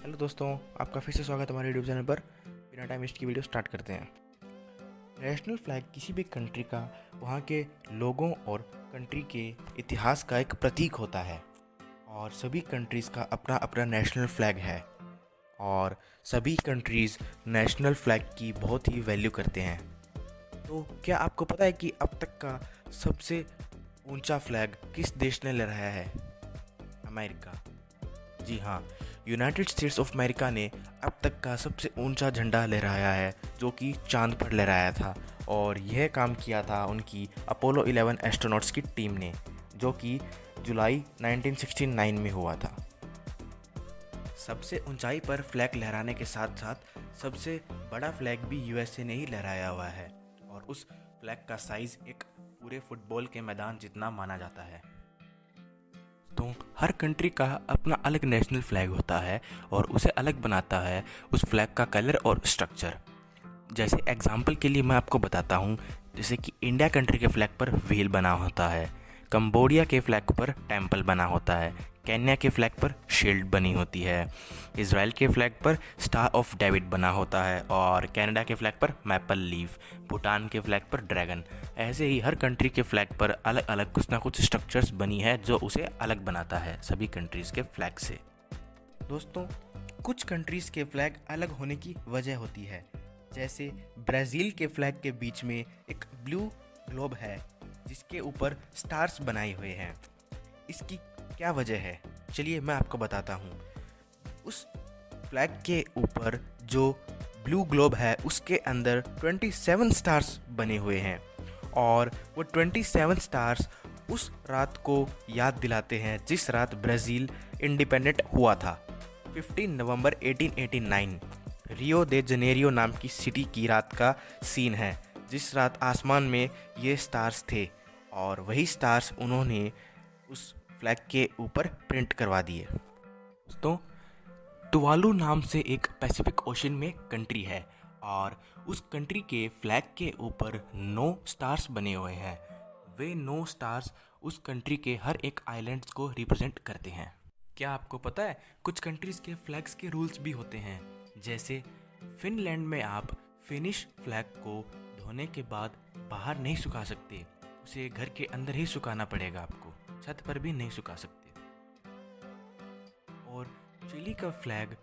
Hello दोस्तों, आपका फिर से स्वागत है हमारे यूट्यूब चैनल पर। बिना टाइम वेस्ट की वीडियो स्टार्ट करते हैं। नेशनल फ्लैग किसी भी कंट्री का वहाँ के लोगों और कंट्री के इतिहास का एक प्रतीक होता है और सभी कंट्रीज़ का अपना अपना नेशनल फ्लैग है और सभी कंट्रीज़ नेशनल फ्लैग की बहुत ही वैल्यू करते हैं। तो क्या आपको पता है कि अब तक का सबसे ऊंचा फ्लैग किस देश ने लहराया है? अमेरिका। जी हाँ, यूनाइटेड स्टेट्स ऑफ अमेरिका ने अब तक का सबसे ऊंचा झंडा लहराया है, जो कि चांद पर लहराया था। और यह काम किया था उनकी अपोलो 11 एस्ट्रोनॉट्स की टीम ने, जो कि जुलाई 1969 में हुआ था। सबसे ऊंचाई पर फ्लैग लहराने के साथ साथ सबसे बड़ा फ्लैग भी यूएसए ने ही लहराया हुआ है और उस फ्लैग का साइज़ एक पूरे फुटबॉल के मैदान जितना माना जाता है। तो हर कंट्री का अपना अलग नेशनल फ्लैग होता है और उसे अलग बनाता है उस फ्लैग का कलर और स्ट्रक्चर। जैसे एग्जांपल के लिए मैं आपको बताता हूँ, जैसे कि इंडिया कंट्री के फ्लैग पर व्हील बना होता है, कंबोडिया के फ्लैग पर टेम्पल बना होता है, केन्या के फ्लैग पर शील्ड बनी होती है, इजराइल के फ्लैग पर स्टार ऑफ डेविड बना होता है और कनाडा के फ्लैग पर मैपल लीफ, भूटान के फ्लैग पर ड्रैगन। ऐसे ही हर कंट्री के फ्लैग पर अलग अलग कुछ ना कुछ स्ट्रक्चर्स बनी है जो उसे अलग बनाता है सभी कंट्रीज़ के फ्लैग से। दोस्तों, कुछ कंट्रीज़ के फ्लैग अलग होने की वजह होती है। जैसे ब्राज़ील के फ्लैग के बीच में एक ब्लू ग्लोब है जिसके ऊपर स्टार्स बनाए हुए हैं। इसकी क्या वजह है, चलिए मैं आपको बताता हूँ। उस फ्लैग के ऊपर जो ब्लू ग्लोब है उसके अंदर 27 स्टार्स बने हुए हैं और वो 27 स्टार्स उस रात को याद दिलाते हैं जिस रात ब्राज़ील इंडिपेंडेंट हुआ था। 15 नवंबर 1889 रियो दे जनेरियो नाम की सिटी की रात का सीन है, जिस रात आसमान में ये स्टार्स थे और वही स्टार्स उन्होंने उस फ्लैग के ऊपर प्रिंट करवा दिए। दोस्तों, टुवालू नाम से एक पैसिफिक ओशन में कंट्री है और उस कंट्री के फ्लैग के ऊपर 9 स्टार्स बने हुए हैं। वे 9 स्टार्स उस कंट्री के हर एक आइलैंड्स को रिप्रेजेंट करते हैं। क्या आपको पता है कुछ कंट्रीज़ के फ्लैग्स के रूल्स भी होते हैं? जैसे फिनलैंड में आप फिनिश फ्लैग को धोने के बाद बाहर नहीं सुखा सकते, उसे घर के अंदर ही सुखाना पड़ेगा आपको, छत पर भी नहीं सुखा सकते। और चिली का फ्लैग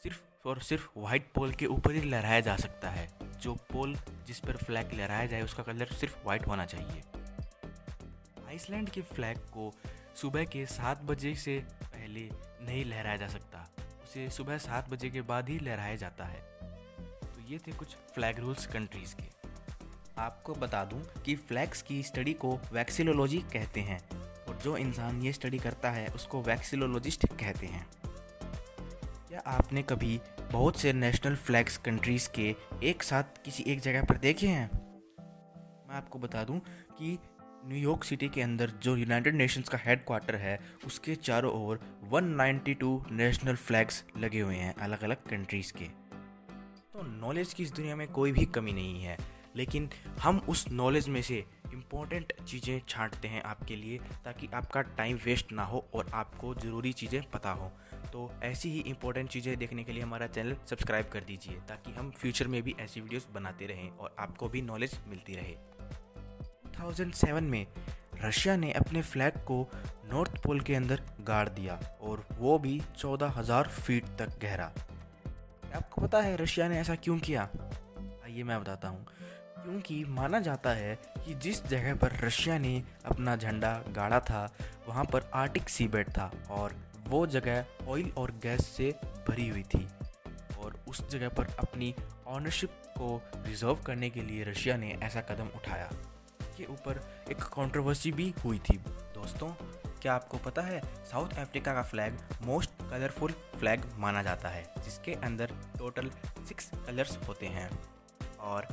सिर्फ और सिर्फ वाइट पोल के ऊपर ही लहराया जा सकता है। जो पोल जिस पर फ्लैग लहराया जाए उसका कलर सिर्फ वाइट होना चाहिए। आइसलैंड के फ्लैग को सुबह के 7 बजे से पहले नहीं लहराया जा सकता, उसे सुबह 7 बजे के बाद ही लहराया जाता है। तो ये थे कुछ फ्लैग रूल्स कंट्रीज़ के। आपको बता दूं कि फ्लैग्स की स्टडी को वैक्सिलोलॉजी कहते हैं और जो इंसान ये स्टडी करता है उसको वैक्सिलोलॉजिस्ट कहते हैं। क्या आपने कभी बहुत से नेशनल फ्लैग्स कंट्रीज़ के एक साथ किसी एक जगह पर देखे हैं? मैं आपको बता दूं कि न्यूयॉर्क सिटी के अंदर जो यूनाइटेड नेशंस का हेडक्वार्टर है उसके चारों ओर 192 नेशनल फ्लैग्स लगे हुए हैं अलग अलग कंट्रीज़ के। तो नॉलेज की इस दुनिया में कोई भी कमी नहीं है, लेकिन हम उस नॉलेज में से इम्पोर्टेंट चीज़ें छांटते हैं आपके लिए ताकि आपका टाइम वेस्ट ना हो और आपको ज़रूरी चीज़ें पता हो। तो ऐसी ही इम्पोर्टेंट चीज़ें देखने के लिए हमारा चैनल सब्सक्राइब कर दीजिए ताकि हम फ्यूचर में भी ऐसी वीडियोस बनाते रहें और आपको भी नॉलेज मिलती रहे। 2007 में रशिया ने अपने फ्लैग को नॉर्थ पोल के अंदर गाड़ दिया और वो भी 14,000 फीट तक गहरा। आपको पता है रशिया ने ऐसा क्यों किया? आइए मैं बताता हूँ। क्योंकि माना जाता है कि जिस जगह पर रशिया ने अपना झंडा गाड़ा था वहाँ पर आर्टिक सीबेड था और वो जगह ऑयल और गैस से भरी हुई थी और उस जगह पर अपनी ऑनरशिप को रिजर्व करने के लिए रशिया ने ऐसा कदम उठाया। के ऊपर एक कंट्रोवर्सी भी हुई थी। दोस्तों, क्या आपको पता है साउथ अफ्रीका का फ्लैग मोस्ट कलरफुल फ्लैग माना जाता है जिसके अंदर टोटल 6 कलर्स होते हैं और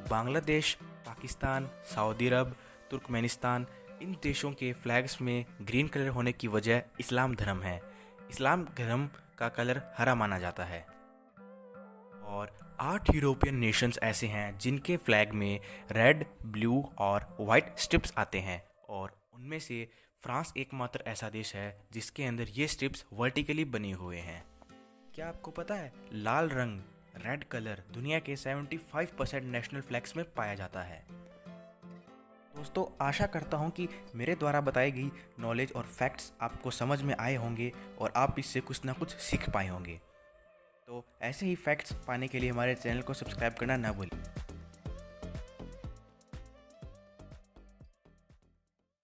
बांग्लादेश, पाकिस्तान, सऊदी अरब, तुर्कमेनिस्तान इन देशों के फ्लैग्स में ग्रीन कलर होने की वजह इस्लाम धर्म है। इस्लाम धर्म का कलर हरा माना जाता है। और 8 यूरोपियन नेशंस ऐसे हैं जिनके फ्लैग में रेड, ब्लू और वाइट स्ट्रिप्स आते हैं और उनमें से फ्रांस एकमात्र ऐसा देश है जिसके अंदर ये स्ट्रिप्स वर्टिकली बने हुए हैं। क्या आपको पता है लाल रंग, रेड कलर दुनिया के 75% नेशनल फ्लैग्स में पाया जाता है। दोस्तों, आशा करता हूँ कि मेरे द्वारा बताई गई नॉलेज और फैक्ट्स आपको समझ में आए होंगे और आप इससे कुछ ना कुछ सीख पाए होंगे। तो ऐसे ही फैक्ट्स पाने के लिए हमारे चैनल को सब्सक्राइब करना ना भूलें।